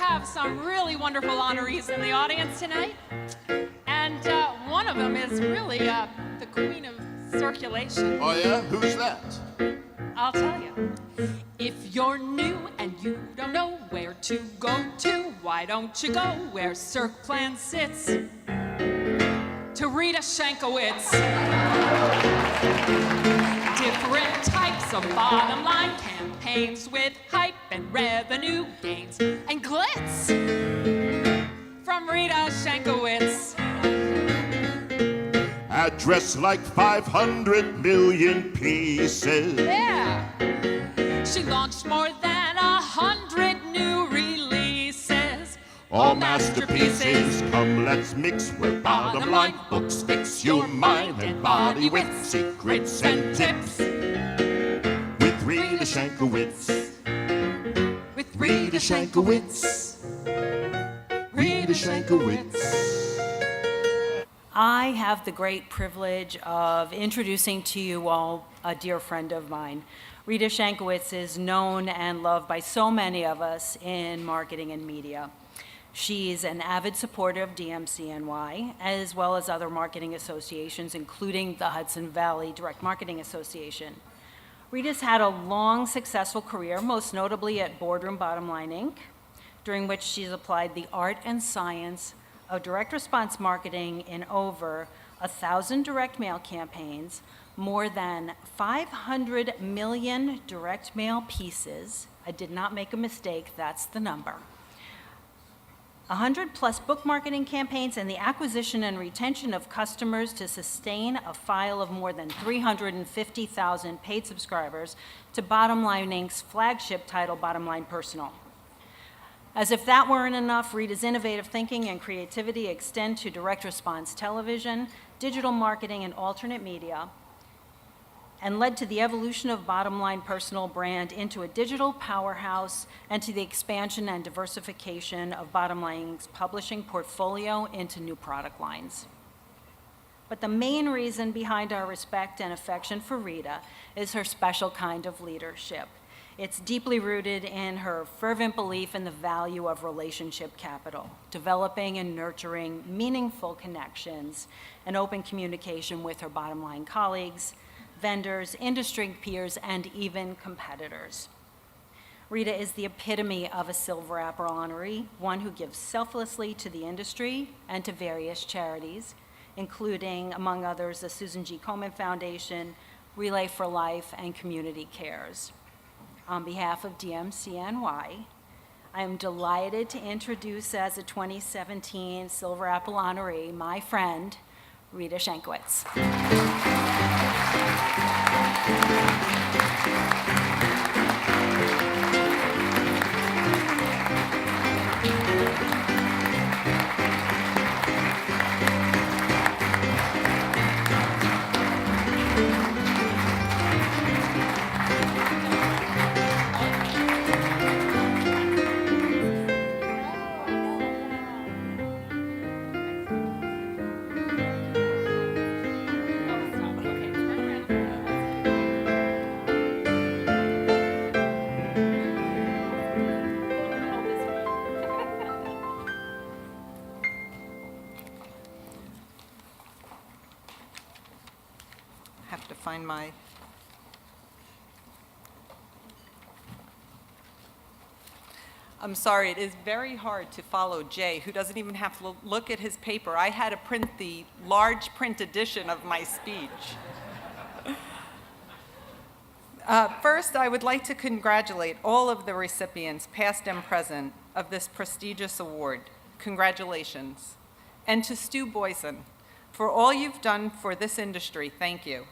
have some really wonderful honorees in the audience tonight. And one of them is really the queen of circulation. Oh, yeah? Who's that? I'll tell you. If you're new and you don't know where to go to, why don't you go where Circ Plan sits? To RitaShankewitz. Different types of bottom line campaigns with hype and revenue gains and glitz. From RitaShankewitz. Address like 500 million pieces. Yeah. She launched more than 100 new releases. All masterpieces. Come, let's mix where bottom line books fix your mind and body with secrets and tips. With RitaShankewitz. With RitaShankewitz. RitaShankewitz. I have the great privilege of introducing to you all a dear friend of mine. RitaShankewitz is known and loved by so many of us in marketing and media. She's an avid supporter of DMCNY, as well as other marketing associations, including the Hudson Valley Direct Marketing Association. Rita's had a long, successful career, most notably at Boardroom Bottom Line, Inc., during which she's applied the art and science of direct response marketing in over 1,000 direct mail campaigns, more than 500 million direct mail pieces. I did not make a mistake, that's the number. 100 plus book marketing campaigns and the acquisition and retention of customers to sustain a file of more than 350,000 paid subscribers to Bottom Line Inc.'s flagship title, Bottom Line Personal. As if that weren't enough, Rita's innovative thinking and creativity extend to direct response television, digital marketing, and alternate media, and led to the evolution of Bottom Line Personal brand into a digital powerhouse and to the expansion and diversification of Bottom Line's publishing portfolio into new product lines. But the main reason behind our respect and affection for Rita is her special kind of leadership. It's deeply rooted in her fervent belief in the value of relationship capital, developing and nurturing meaningful connections and open communication with her bottom line colleagues, vendors, industry peers, and even competitors. Rita is the epitome of a SilverApple honoree, one who gives selflessly to the industry and to various charities, including, among others, the Susan G. Komen Foundation, Relay for Life, and Community Cares. On behalf of DMCNY, I am delighted to introduce as a 2017 SilverApple honoree my friend, RitaShankewitz. Find my I'm sorry, it is very hard to follow Jay, who doesn't even have to look at his paper. I had to print the large print edition of my speech. First, I would like to congratulate all of the recipients, past and present, of this prestigious award. Congratulations. And to Stu Boyson, for all you've done for this industry, thank you.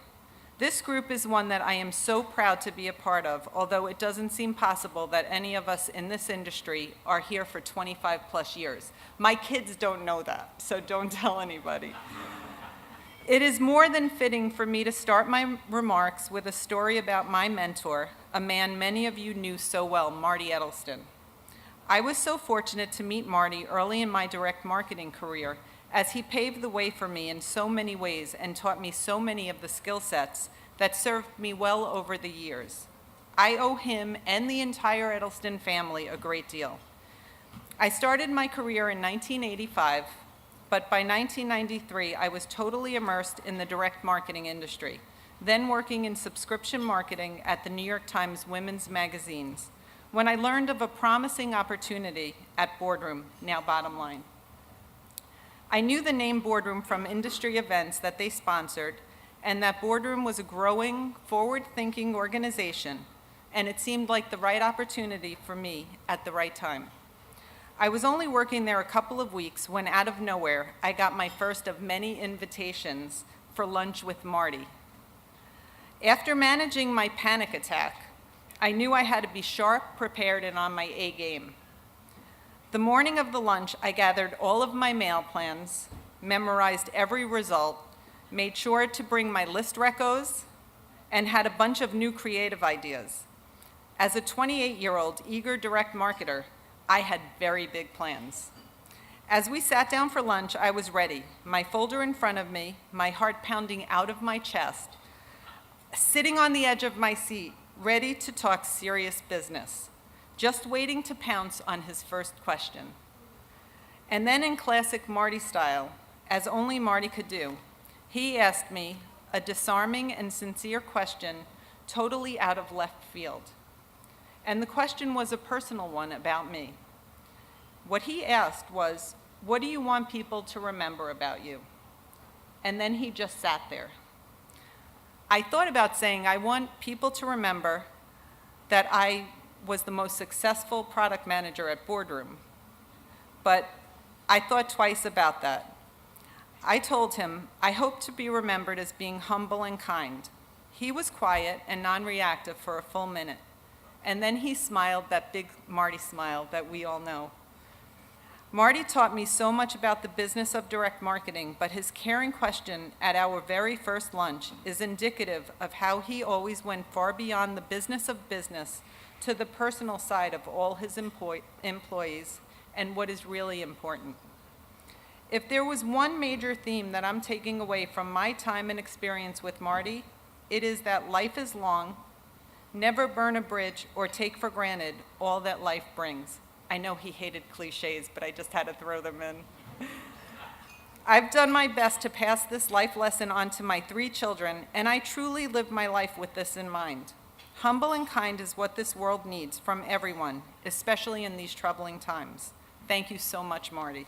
This group is one that I am so proud to be a part of, although it doesn't seem possible that any of us in this industry are here for 25 plus years. My kids don't know that, so don't tell anybody. It is more than fitting for me to start my remarks with a story about my mentor, a man many of you knew so well, Marty Edelston. I was so fortunate to meet Marty early in my direct marketing career, as he paved the way for me in so many ways and taught me so many of the skill sets that served me well over the years. I owe him and the entire Edelston family a great deal. I started my career in 1985, but by 1993, I was totally immersed in the direct marketing industry, then working in subscription marketing at the New York Times women's magazines, when I learned of a promising opportunity at Boardroom, now Bottom Line. I knew the name Boardroom from industry events that they sponsored, and that Boardroom was a growing, forward-thinking organization, and it seemed like the right opportunity for me at the right time. I was only working there a couple of weeks when, out of nowhere, I got my first of many invitations for lunch with Marty. After managing my panic attack, I knew I had to be sharp, prepared, and on my A game. The morning of the lunch, I gathered all of my mail plans, memorized every result, made sure to bring my list recos, and had a bunch of new creative ideas. As a 28-year-old eager direct marketer, I had very big plans. As we sat down for lunch, I was ready, my folder in front of me, my heart pounding out of my chest, sitting on the edge of my seat, ready to talk serious business, just waiting to pounce on his first question. And then in classic Marty style, as only Marty could do, he asked me a disarming and sincere question totally out of left field. And the question was a personal one about me. What he asked was, what do you want people to remember about you? And then he just sat there. I thought about saying, I want people to remember that I was the most successful product manager at Boardroom. But I thought twice about that. I told him, I hope to be remembered as being humble and kind. He was quiet and non-reactive for a full minute. And then he smiled, that big Marty smile that we all know. Marty taught me so much about the business of direct marketing, but his caring question at our very first lunch is indicative of how he always went far beyond the business of business to the personal side of all his employees and what is really important. If there was one major theme that I'm taking away from my time and experience with Marty, it is that life is long. Never burn a bridge or take for granted all that life brings. I know he hated cliches, but I just had to throw them in. I've done my best to pass this life lesson on to my 3 children, and I truly live my life with this in mind. Humble and kind is what this world needs from everyone, especially in these troubling times. Thank you so much, Marty.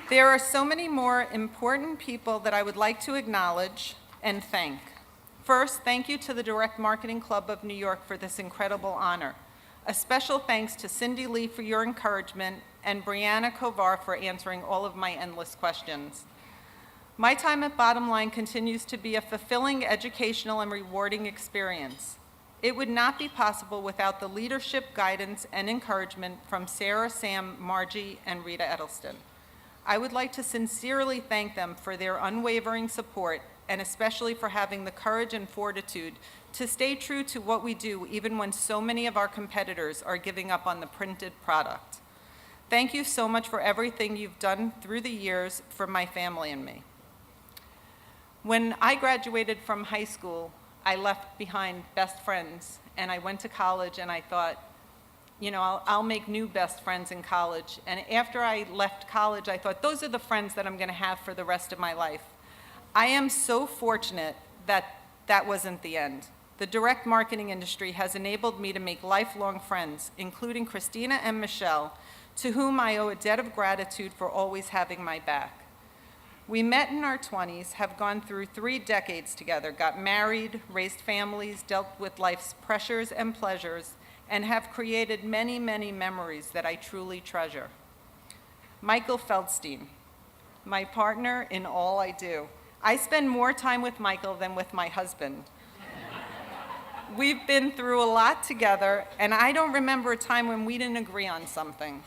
There are so many more important people that I would like to acknowledge and thank. First, thank you to the Direct Marketing Club of New York for this incredible honor. A special thanks to Cindy Lee for your encouragement and Brianna Kovar for answering all of my endless questions. My time at Bottom Line continues to be a fulfilling, educational, and rewarding experience. It would not be possible without the leadership, guidance, and encouragement from Sarah, Sam, Margie, and Rita Edelston. I would like to sincerely thank them for their unwavering support, and especially for having the courage and fortitude to stay true to what we do even when so many of our competitors are giving up on the printed product. Thank you so much for everything you've done through the years for my family and me. When I graduated from high school, I left behind best friends, and I went to college, and I thought, you know, I'll make new best friends in college. And after I left college, I thought, those are the friends that I'm going to have for the rest of my life. I am so fortunate that that wasn't the end. The direct marketing industry has enabled me to make lifelong friends, including Christina and Michelle, to whom I owe a debt of gratitude for always having my back. We met in our 20s, have gone through 3 decades together, got married, raised families, dealt with life's pressures and pleasures, and have created many, many memories that I truly treasure. Michael Feldstein, my partner in all I do. I spend more time with Michael than with my husband. We've been through a lot together, and I don't remember a time when we didn't agree on something.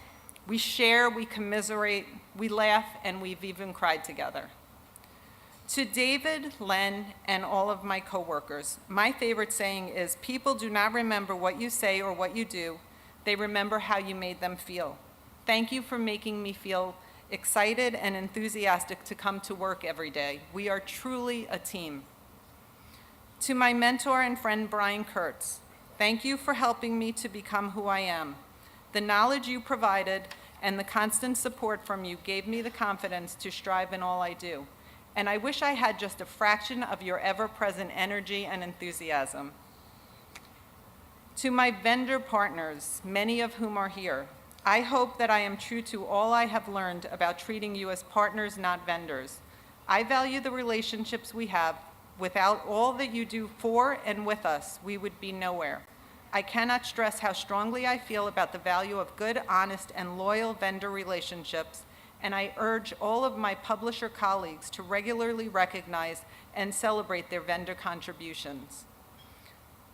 We share, we commiserate, we laugh, and we've even cried together. To David, Len, and all of my coworkers, my favorite saying is, people do not remember what you say or what you do, they remember how you made them feel. Thank you for making me feel excited and enthusiastic to come to work every day. We are truly a team. To my mentor and friend Brian Kurtz, thank you for helping me to become who I am. The knowledge you provided and the constant support from you gave me the confidence to strive in all I do. And I wish I had just a fraction of your ever-present energy and enthusiasm. To my vendor partners, many of whom are here, I hope that I am true to all I have learned about treating you as partners, not vendors. I value the relationships we have. Without all that you do for and with us, we would be nowhere. I cannot stress how strongly I feel about the value of good, honest, and loyal vendor relationships, and I urge all of my publisher colleagues to regularly recognize and celebrate their vendor contributions.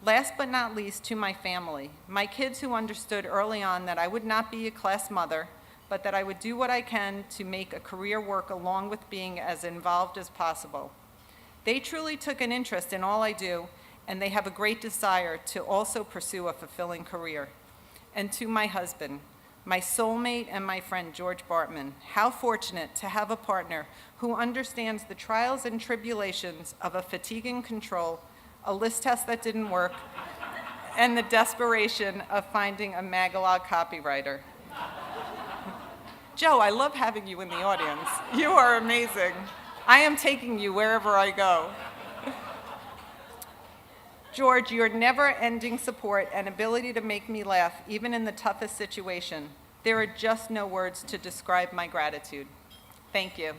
Last but not least, to my family, my kids who understood early on that I would not be a class mother, but that I would do what I can to make a career work along with being as involved as possible. They truly took an interest in all I do, and they have a great desire to also pursue a fulfilling career. And to my husband, my soulmate and my friend George Bartman, how fortunate to have a partner who understands the trials and tribulations of a fatiguing control, a list test that didn't work, and the desperation of finding a Magalog copywriter. Joe, I love having you in the audience. You are amazing. I am taking you wherever I go. George, your never-ending support and ability to make me laugh, even in the toughest situation. There are just no words to describe my gratitude. Thank you.